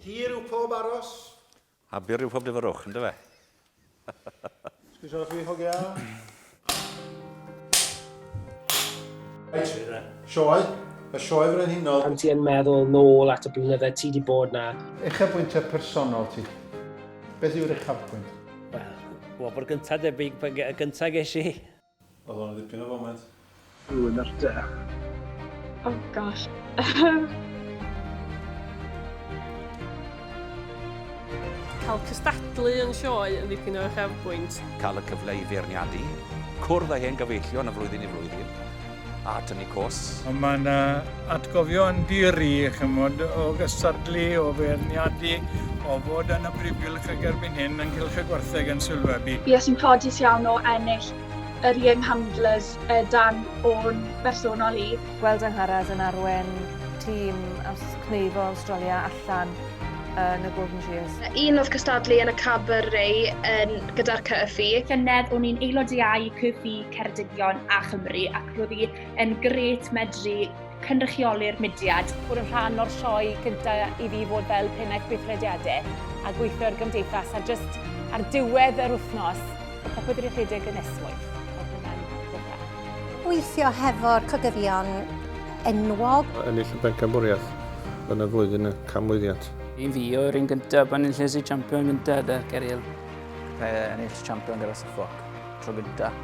Hir yw pob aros. A byr yw pob dyfyrwch, ynddo fe? Sgwysio chi hogea. Reit, Sioe. Y Sioe fy'n hynod. Pan ti yn meddwl nôl at y blynyddoedd ti wedi bod na. Uchafbwyntiau personol ti. Beth yw'r uchafbwynt? Wel, bo'r gyntaf debyg, y gyntaf ges i. Oedd o'n ddipyn o foment. Rwy'n ar dy. Oh gosh. Cael cystadlu yn Sioe yn ddipyn o uchafbwynt. Cael y cyfle i feirniadu, cwrdd â hen gyfeillion y flwyddyn i flwyddyn, a tynnu cwrs. Ond mae'n atgofion diri, chymod, o gystadlu, o feirniadu, o fod yn y brifilch ag erbyn hyn yn gylch y gwartheg yn sylwebu. Fi sy'n ffodus iawn o ennill yr young handlers dan o'n bersonol i. Gweld yng Ngharaz yn arwen tîm cneifo Australia allan yn y Golden Shears. Un oedd cystadlu yn y Cabaret gyda'r Cyrffi. Llynedd o'n i'n aelod iau Cyrffi Ceredigion a Chymru ac roedd hi yn gret medru cynrychioli'r mudiad. Bod yn rhan o'r sioe cyntaf i fi fod fel pennaeth gweithrediadau a gweithio ar gymdeithas a jyst ar diwedd yr wythnos y popeth i'r rhedeg yn esmwyth. Weithio hefo'r cogyfion enwog. Ennill y bencampwriaeth yn y flwyddyn y camlwyddiant. I fi o'r un gyntaf pan ennill y champion gyntaf dy Geriel. Ennill champion gyda Suffolk tro gyntaf.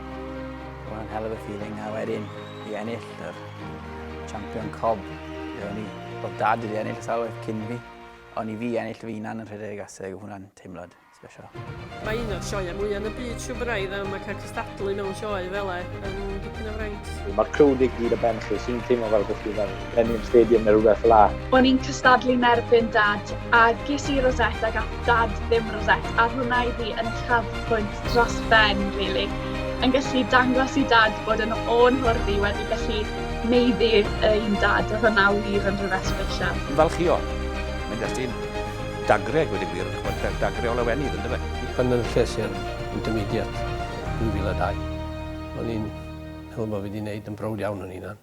Mae'n hell of a feeling a wedyn i ennill yr champion cob. Oedd dad wedi ennill y salwedd cyn fi, ond i fi ennill fy hunan yn rhedeg aseg, hwnna'n teimlad special. Mae un o'r sioe mwy yn y byd siw braidd a mae cael cystadlu mewn sioe fel yn dipyn o fraint. Mae'r crowd i gyd o ben chi, sy'n teimlo fel bod chi fel Millennium Stadium neu rhywbeth fel la. O'n i'n cystadlu'n erbyn dad a ges i rosett ag dad ddim rosett a hwnna i fi yn uchafbwynt dros ben, really. Yn gallu dangos i dad bod yn o'n hwrddi wedi gallu meiddi un dad a hwnna wir yn rhywbeth special. Falchio. Mae'n destyn dagreg wedi gwir, dagreg o lewenydd, ynddo fe? Pan yn lles i'r intermediate 2002, o'n i'n meddwl bod fi wedi gwneud yn browd iawn o'n hunan.